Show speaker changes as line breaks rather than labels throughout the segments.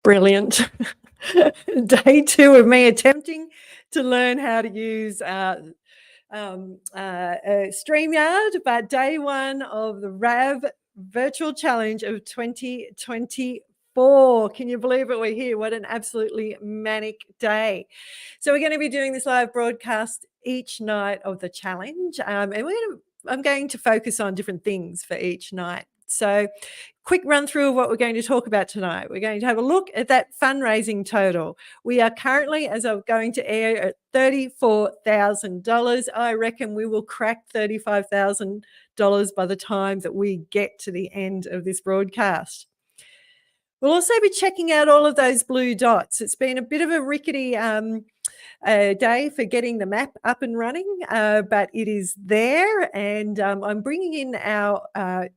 Brilliant. Day 2 of me attempting to learn how to use StreamYard, but day 1 of the RAV Virtual Challenge of 2024. Can you believe it? We're here. What an absolutely manic day. So we're going to be doing this live broadcast each night of the challenge, and I'm going to focus on different things for each night. So quick run through of what we're going to talk about tonight. We're going to have a look at that fundraising total. We are currently, as I'm going to air, at $34,000. I reckon we will crack $35,000 by the time that we get to the end of this broadcast. We'll also be checking out all of those blue dots. It's been a bit of a rickety day for getting the map up and running, but it is there, and I'm bringing in our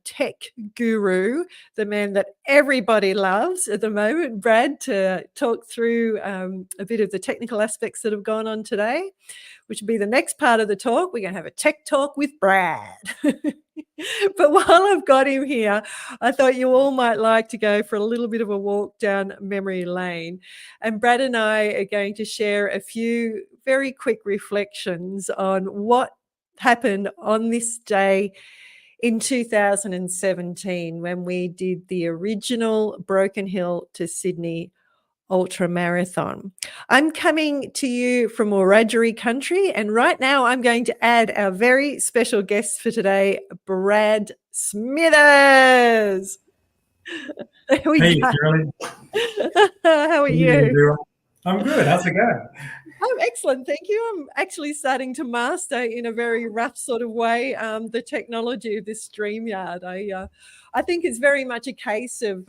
tech guru, the man that everybody loves at the moment, Brad, to talk through a bit of the technical aspects that have gone on today, which will be the next part of the talk. We're going to have a tech talk with Brad. But while I've got him here, I thought you all might like to go for a little bit of a walk down memory lane. And Brad and I are going to share a few very quick reflections on what happened on this day in 2017 when we did the original Broken Hill to Sydney Ultra Marathon. I'm coming to you from Wiradjuri country, and right now I'm going to add our very special guest for today, Brad Smithers. Hey,
Kirrily.
How are you?
I'm good. How's it going?
I'm excellent, thank you. I'm actually starting to master in a very rough sort of way the technology of this StreamYard. I think it's very much a case of,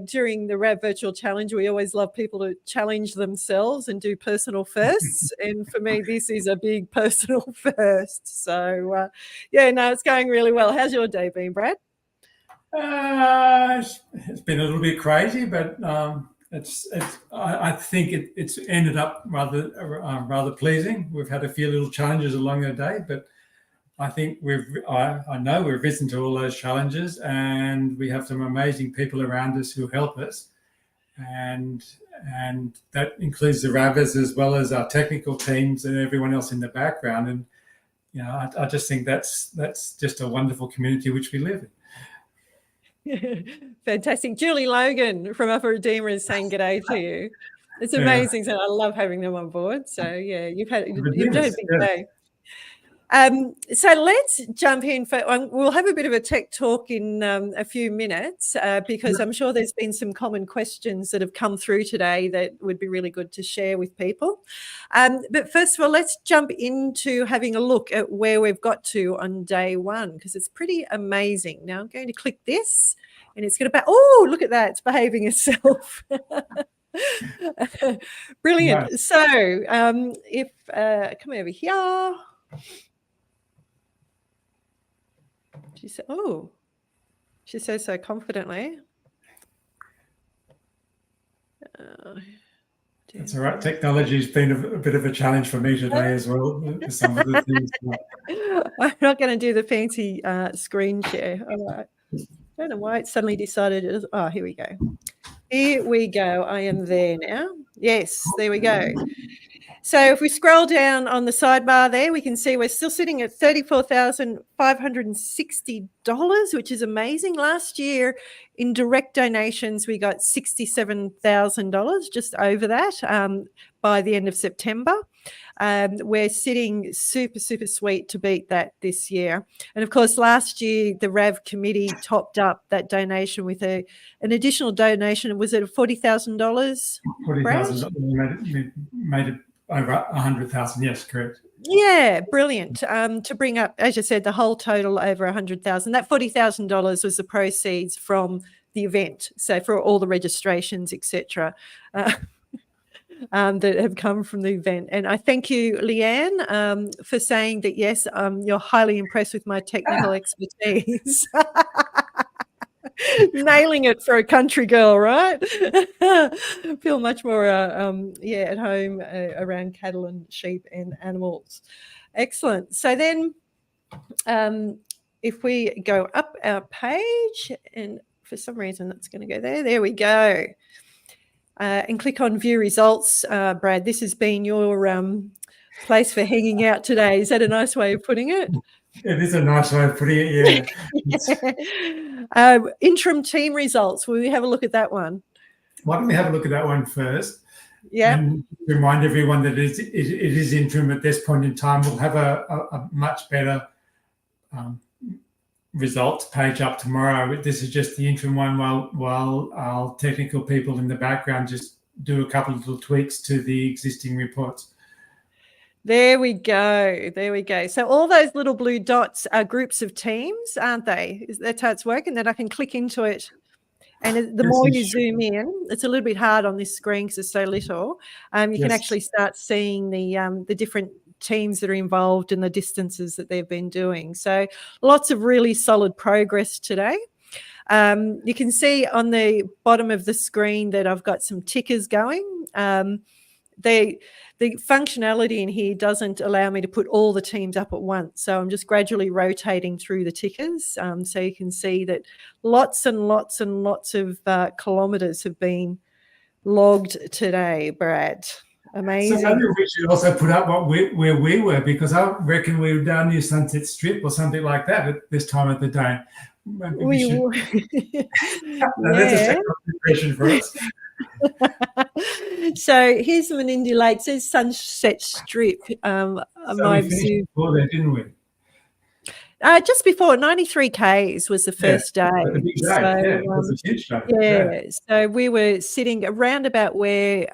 during the RAV Virtual Challenge, we always love people to challenge themselves and do personal firsts. And for me, this is a big personal first. So, it's going really well. How's your day been, Brad?
It's been a little bit crazy, but I think it's ended up rather pleasing. We've had a few little challenges along the day, but I think I know we've risen to all those challenges, and we have some amazing people around us who help us, and that includes the Ravers as well as our technical teams and everyone else in the background. And I just think that's just a wonderful community which we live
in. Fantastic. Julie Logan from Upper Redeemer is saying g'day to you. It's amazing. So I love having them on board. So you've had a big day. So let's jump in. We'll have a bit of a tech talk in a few minutes because I'm sure there's been some common questions that have come through today that would be really good to share with people. But first of all, let's jump into having a look at where we've got to on day 1 because it's pretty amazing. Now I'm going to click this and it's going to look at that. It's behaving itself. Brilliant. Yeah. So if come over here. She said, she says so confidently.
That's all right. Technology's been a bit of a challenge for me today as well. Some of the things.
I'm not going to do the fancy screen share. All right. I don't know why it suddenly decided. Here we go. Here we go. I am there now. Yes, there we go. So if we scroll down on the sidebar there, we can see we're still sitting at $34,560, which is amazing. Last year in direct donations, we got $67,000, just over that by the end of September. We're sitting super, super sweet to beat that this year. And of course, last year, the RAV committee topped up that donation with an additional donation. Was it $40,000?
$40,000 made it over 100,000. Yes, correct.
Yeah, brilliant. To bring up, as you said, the whole total over 100,000. That $40,000 was the proceeds from the event. So for all the registrations, etc. That have come from the event. And I thank you, Leanne, for saying that, yes, you're highly impressed with my technical expertise. Nailing it for a country girl, right? Feel much more, at home around cattle and sheep and animals. Excellent. So then if we go up our page, and for some reason that's going to go there. There we go. and click on view results. Brad, this has been your place for hanging out today. Is that a nice way of putting it?
It is a nice way of putting it,
yeah. Interim team results. Will we have a look at that one?
Why don't we have a look at that one first?
Yeah.
And remind everyone that it is interim at this point in time. We'll have a much better results page up tomorrow. This is just the interim one while our technical people in the background just do a couple of little tweaks to the existing reports.
There we go. There we go. So all those little blue dots are groups of teams, aren't they? That's how it's working. Then I can click into it. And the more you zoom in, it's a little bit hard on this screen because it's so little. You can actually start seeing the different teams that are involved and the distances that they've been doing. So lots of really solid progress today. You can see on the bottom of the screen that I've got some tickers going. The functionality in here doesn't allow me to put all the teams up at once. So I'm just gradually rotating through the tickers. So you can see that lots and lots and lots of kilometres have been logged today, Brad. Amazing.
So maybe we should also put up where we were, because I reckon we were down near Sunset Strip or something like that at this time of the day. Maybe we should. That's a second impression for us.
So here's Menindee Lake. It says Sunset Strip.
So we finished before that, didn't we?
Just before 93 Ks was the first day.
The big day. So, it was a huge day.
So we were sitting around about where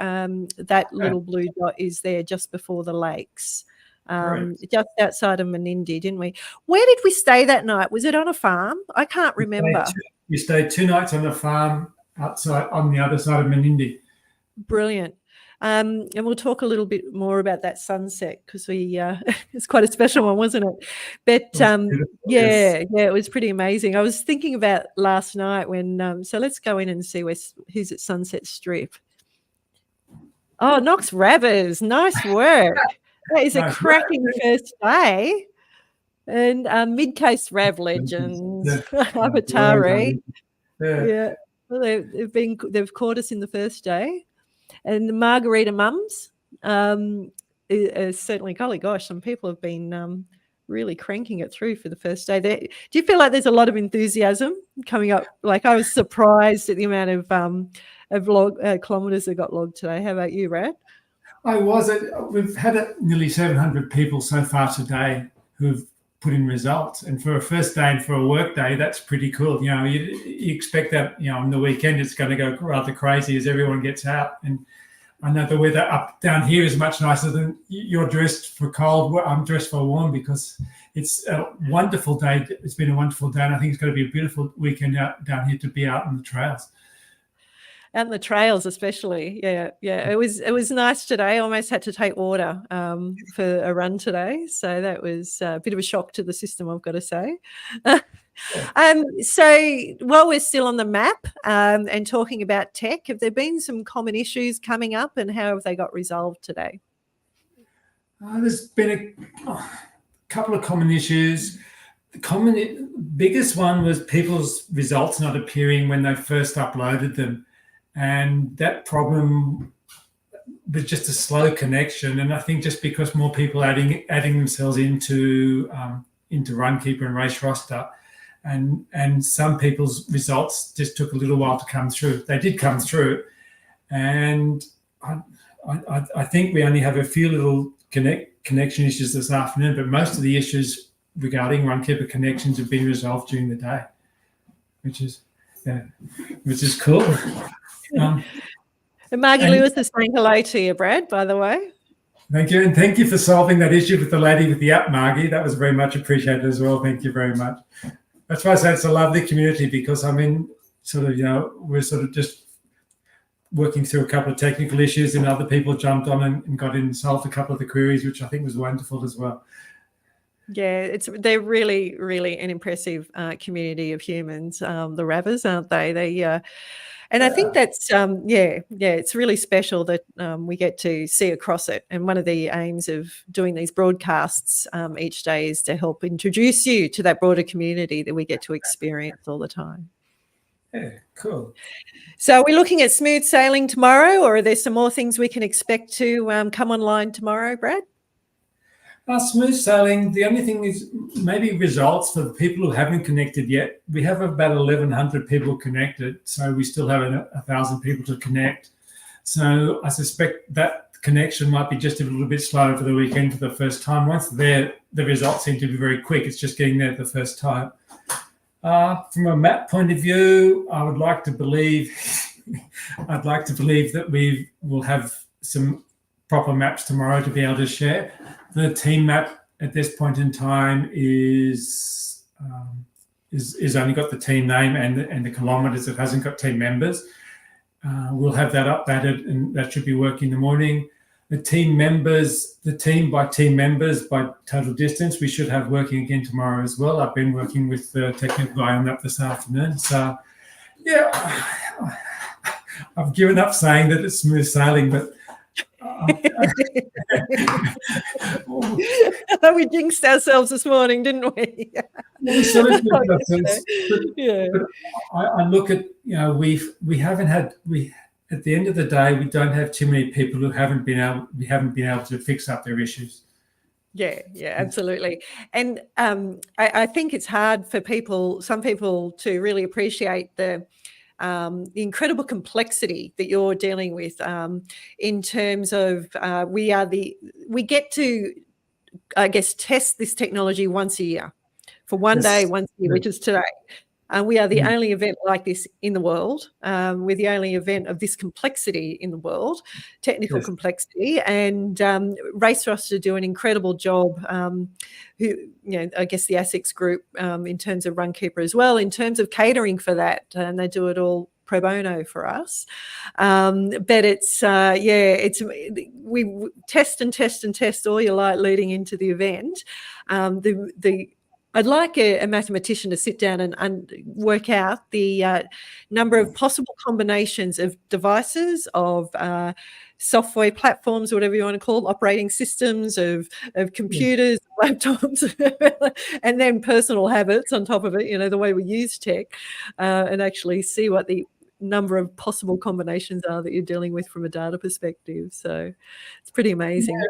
that little blue dot is there, just before the lakes, just outside of Menindee, didn't we? Where did we stay that night? Was it on a farm? I can't remember.
We stayed 2 nights on a farm outside on the other side of Menindee.
Brilliant. And we'll talk a little bit more about that sunset because it's quite a special one, wasn't it? But it was pretty amazing. I was thinking about last night when so let's go in and see who's at Sunset Strip. Oh, Knox Rabbers, nice work. That is a cracking first day. And Mid Coast Rav Legends, Avatari. Yeah. Well, they've caught us in the first day. And the Margarita Mums is certainly, golly gosh, some people have been really cranking it through for the first day. Do you feel like there's a lot of enthusiasm coming up? Like, I was surprised at the amount of kilometres that got logged today. How about you, Brad?
I was. We've had nearly 700 people so far today who've put in results, and for a first day and for a work day, that's pretty cool. You know, you expect that, you know, on the weekend it's going to go rather crazy as everyone gets out. And I know the weather up down here is much nicer than you're dressed for cold. I'm dressed for warm because it's a wonderful day. It's been a wonderful day, and I think it's going to be a beautiful weekend out down here to be out on the trails.
Out in the trails, especially, yeah. It was nice today. I almost had to take water for a run today, so that was a bit of a shock to the system, I've got to say. So while we're still on the map and talking about tech, have there been some common issues coming up, and how have they got resolved today?
There's been a couple of common issues. The biggest one was people's results not appearing when they first uploaded them. And that problem was just a slow connection. And I think just because more people adding themselves into Runkeeper and Race Roster, and some people's results just took a little while to come through. They did come through, and I think we only have a few little connection issues this afternoon, but most of the issues regarding Runkeeper connections have been resolved during the day, which is cool.
And Margie Lewis is saying hello to you, Brad, by the way.
Thank you. And thank you for solving that issue with the lady with the app, Margie. That was very much appreciated as well. Thank you very much. That's why I say it's a lovely community, because I mean, we're sort of just working through a couple of technical issues, and other people jumped on and got in and solved a couple of the queries, which I think was wonderful as well.
Yeah, they're really, really an impressive community of humans, the Ravers, aren't they? And I think that's, it's really special that we get to see across it. And one of the aims of doing these broadcasts each day is to help introduce you to that broader community that we get to experience all the time.
Yeah, cool.
So are we looking at smooth sailing tomorrow, or are there some more things we can expect to come online tomorrow, Brad?
Smooth sailing. The only thing is maybe results for the people who haven't connected yet. We have about 1,100 people connected, so we still have 1,000 people to connect. So I suspect that connection might be just a little bit slow for the weekend for the first time. Once there, the results seem to be very quick. It's just getting there the first time. From a map point of view, I would like to believe, I'd like to believe that we will have some proper maps tomorrow to be able to share. The team map at this point in time is only got the team name and the kilometres. It hasn't got team members. We'll have that updated, and that should be working in the morning. The team members, the team by team members by total distance, we should have working again tomorrow as well. I've been working with the technical guy on that this afternoon. So, yeah, I've given up saying that it's smooth sailing, but
we jinxed ourselves this morning, didn't we?
I look at, we haven't had, at the end of the day, we don't have too many people who haven't been able to fix up their issues.
Yeah, absolutely. And I think it's hard for some people to really appreciate the incredible complexity that you're dealing with in terms of we get to, I guess, test this technology once a year for one day, once a year, which is today. We are the only event like this in the world. We're the only event of this complexity in the world, technical complexity. And Race Roster do an incredible job. I guess the ASICS group in terms of Runkeeper as well, in terms of catering for that, and they do it all pro bono for us. But it's we test and test and test all your light leading into the event. I'd like a mathematician to sit down and work out the number of possible combinations of devices, of software platforms, whatever you want to call them, operating systems, of computers, laptops, and then personal habits on top of it, the way we use tech, and actually see what the number of possible combinations are that you're dealing with from a data perspective. So it's pretty amazing.
Yeah.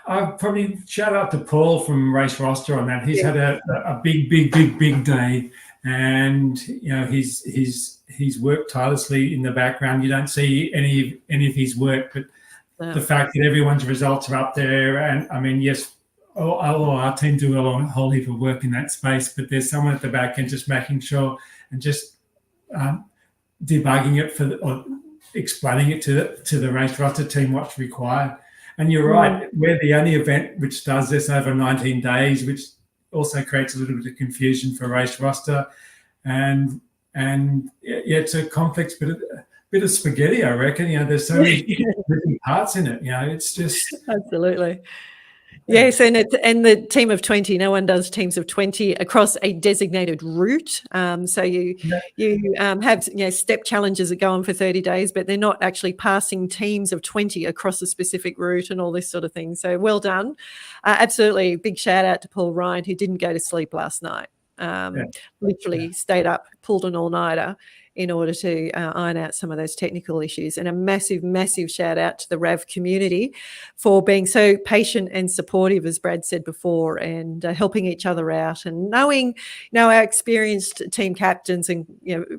I'll probably shout out to Paul from Race Roster on that. He's had a big day, and he's worked tirelessly in the background. You don't see any of his work, but the fact that everyone's results are up there, and I mean, yes, our team do a whole heap of work in that space, but there's someone at the back end just making sure and just debugging it or explaining it to the Race Roster team what's required. And you're right, we're the only event which does this over 19 days, which also creates a little bit of confusion for Race Roster. And it's a complex bit of spaghetti, I reckon. There's so many different parts in it. It's just
absolutely. Yes, and the team of 20. No one does teams of 20 across a designated route. So you have step challenges that go on for 30 days, but they're not actually passing teams of 20 across a specific route and all this sort of thing. So well done. Absolutely, big shout out to Paul Ryan, who didn't go to sleep last night. Literally stayed up, pulled an all-nighter in order to iron out some of those technical issues. And a massive shout out to the RAV community for being so patient and supportive, as Brad said before, and helping each other out. And knowing, our experienced team captains and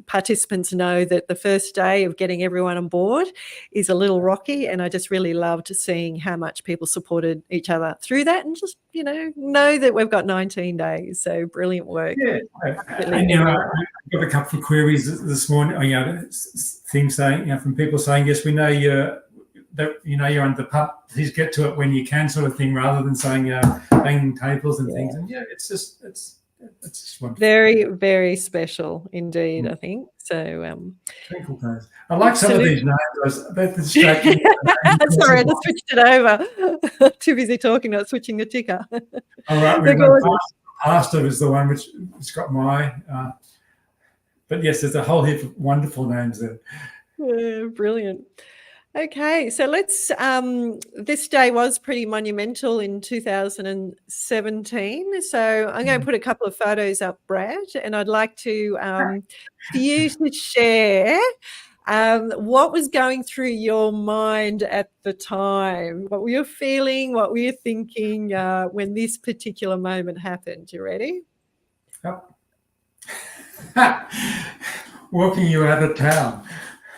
participants know that the first day of getting everyone on board is a little rocky. And I just really loved seeing how much people supported each other through that, and just know that we've got 19 days. So brilliant work.
Yeah, and I got a couple of queries this morning. Things saying, from people saying, yes, we know you're under the pump. Please get to it when you can, sort of thing, rather than saying banging tables and things. And it's just wonderful.
Very, very special indeed. I think so.
I like some of these names. They're distracting.
Sorry, I just switched it over. Too busy talking, not switching the ticker.
All right, Pastor is the one which got my. But yes, there's a whole heap of wonderful names there.
Yeah, brilliant. Okay, so let's this day was pretty monumental in 2017. So I'm going to put a couple of photos up, Brad, and I'd like to for you to share what was going through your mind at the time. What were you feeling? What were you thinking when this particular moment happened? You ready?
Yep. Walking you out of town.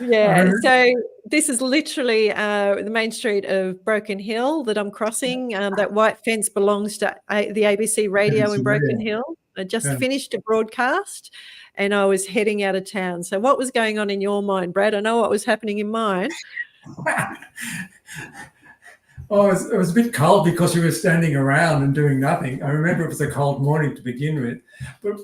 Yeah, so this is literally the main street of Broken Hill that I'm crossing. That white fence belongs to the ABC radio in Broken Hill. I just finished a broadcast and I was heading out of town. So what was going on in your mind, Brad? I know what was happening in mine.
Oh, it was a bit cold because we were standing around and doing nothing. I remember it was a cold morning to begin with, but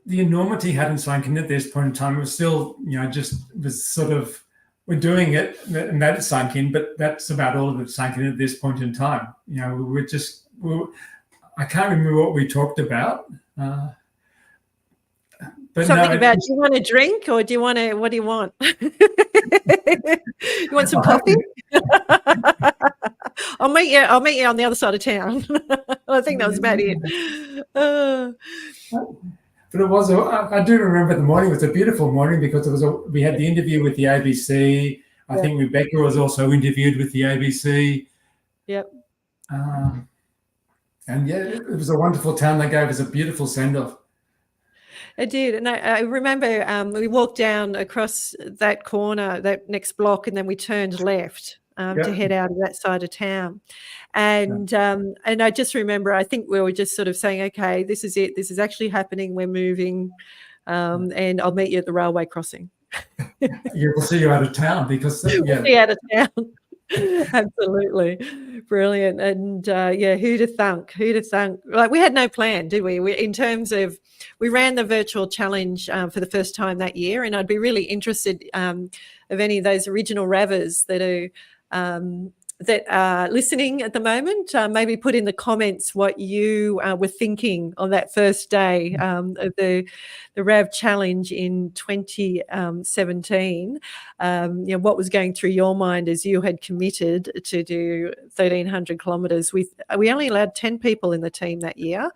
the enormity hadn't sunk in at this point in time. It was still, just was sort of, we're doing it and that sunk in, but that's about all that sunk in at this point in time. I can't remember what we talked about. But
something about, do you want a drink or do you want to, what do you want? You want some coffee? I'll meet you on the other side of town. I think that was about it.
But it was, I do remember the morning. It was a beautiful morning because we had the interview with the ABC. I think Rebecca was also interviewed with the ABC.
Yep.
And yeah, it was a wonderful town. They gave us a beautiful send-off.
I did. And I remember we walked down across that corner, that next block, and then we turned left to head out of that side of town. And I just remember, I think we were just sort of saying, okay, this is it. This is actually happening. We're moving. And I'll meet you at the railway crossing.
Yeah, we'll see you out of town because
we'll see you out of town. Absolutely. Brilliant. And who'd have thunk? Like, we had no plan, did we? In terms of, we ran the virtual challenge for the first time that year, and I'd be really interested of any of those original Ravers that are listening at the moment. Maybe put in the comments what you were thinking on that first day of the RAV challenge in 2017. What was going through your mind as you had committed to do 1,300 kilometres. We only allowed 10 people in the team that year.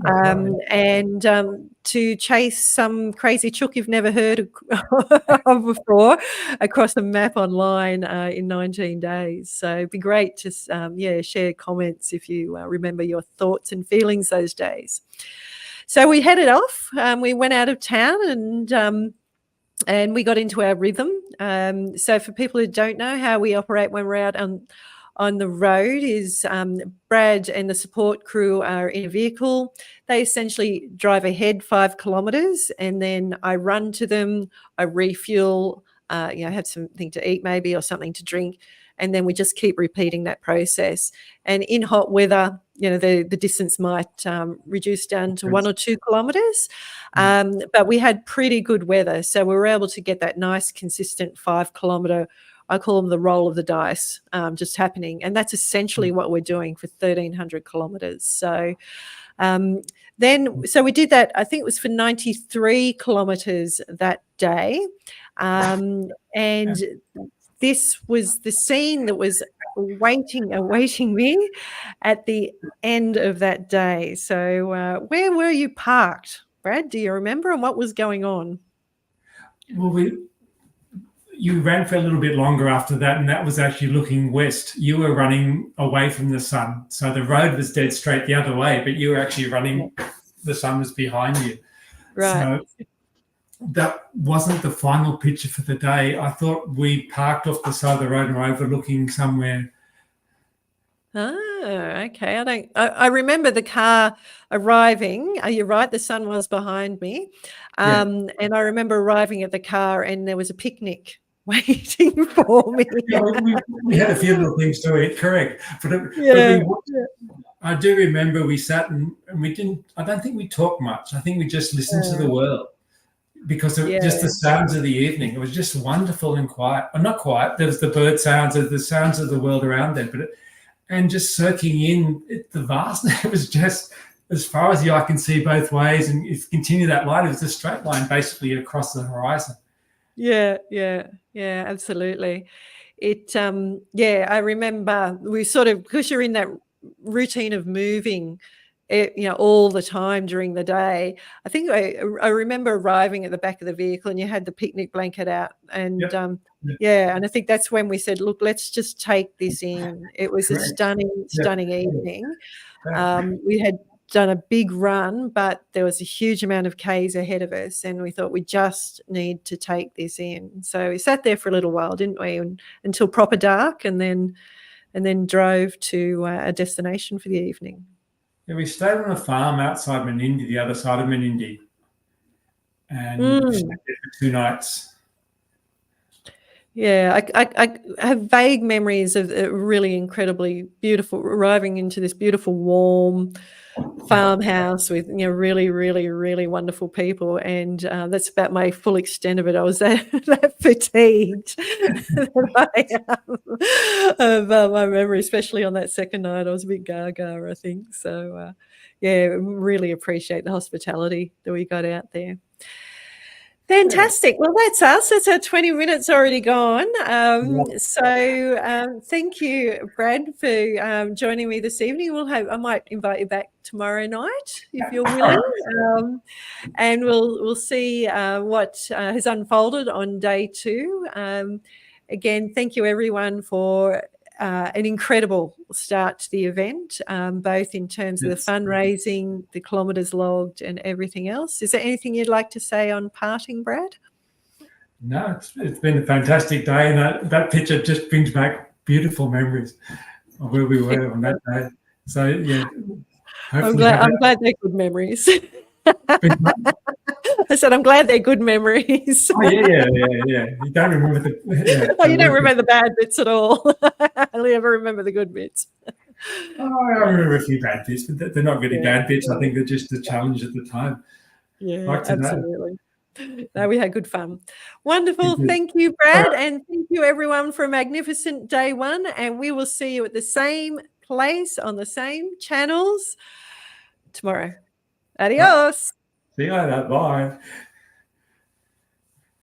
And to chase some crazy chook you've never heard of before across a map online in 19 days. So it'd be great to share comments if you remember your thoughts and feelings those days. So we headed off. We went out of town and we got into our rhythm. So for people who don't know how we operate when we're out on the road is Brad and the support crew are in a vehicle. They essentially drive ahead 5 kilometres and then I run to them, I refuel, have something to eat maybe or something to drink. And then we just keep repeating that process. And in hot weather, the distance might reduce down to 1 or 2 kilometres. But we had pretty good weather. So we were able to get that nice, consistent 5 kilometre, I call them the roll of the dice, just happening. And that's essentially what we're doing for 1,300 kilometres. So so we did that, I think it was for 93 kilometres that day. And this was the scene that was awaiting me at the end of that day. So where were you parked, Brad? Do you remember? And what was going on?
Well, you ran for a little bit longer after that, and that was actually looking west. You were running away from the sun. So the road was dead straight the other way, but you were actually running, the sun was behind you.
Right.
So that wasn't the final picture for the day. I thought we parked off the side of the road and were overlooking somewhere.
Oh, okay. I remember the car arriving. You're right, the sun was behind me. And I remember arriving at the car and there was a picnic waiting for me.
We had a few little things to eat, correct. I do remember we sat and we didn't, I don't think we talked much. I think we just listened to the world because of just the sounds of the evening. It was just wonderful and quiet. Well, not quiet. There was the bird sounds, the sounds of the world around there, and just soaking in the vastness. It was just as far as the eye can see both ways, and if you continue that line, it was a straight line basically across the horizon.
Yeah, yeah, yeah, absolutely. I remember we sort of, because you're in that routine of moving, all the time during the day. I think I remember arriving at the back of the vehicle and you had the picnic blanket out, and
Yep. Yep.
yeah, and I think that's when we said, look, let's just take this in. It was a
Correct.
stunning,
Yep.
stunning evening.
Yeah.
We had done a big run, but there was a huge amount of Ks ahead of us, and we thought we just need to take this in. So we sat there for a little while, didn't we, until proper dark, and then drove to a destination for the evening.
Yeah, we stayed on a farm outside Menindee, the other side of Menindee, and we stayed there for 2 nights.
Yeah, I have vague memories of it really incredibly beautiful, arriving into this beautiful, warm farmhouse with, really, really, really wonderful people, and that's about my full extent of it. I was that fatigued of my memory, especially on that second night. I was a bit gaga, I think. So, really appreciate the hospitality that we got out there. Fantastic. Well, that's us. That's our 20 minutes already gone. So thank you, Brad, for joining me this evening. I might invite you back tomorrow night if you're willing, and we'll see what has unfolded on day 2. Again, thank you everyone for an incredible start to the event, both in terms of the fundraising, the kilometres logged, and everything else. Is there anything you'd like to say on parting, Brad?
No, it's been a fantastic day, and that picture just brings back beautiful memories of where we were on that day. So yeah,
I'm glad they're good memories. I said, I'm glad they're good memories.
Oh, yeah. You don't remember
you don't remember the bad bits at all. I only ever remember the good bits.
I remember a few bad bits, but they're not really bad bits. I think they're just the challenge at the time.
Yeah,
like
absolutely. No, we had good fun. Wonderful. Thank you, Brad. And thank you, everyone, for a magnificent day 1. And we will see you at the same place on the same channels tomorrow. Adios.
See you later. Bye.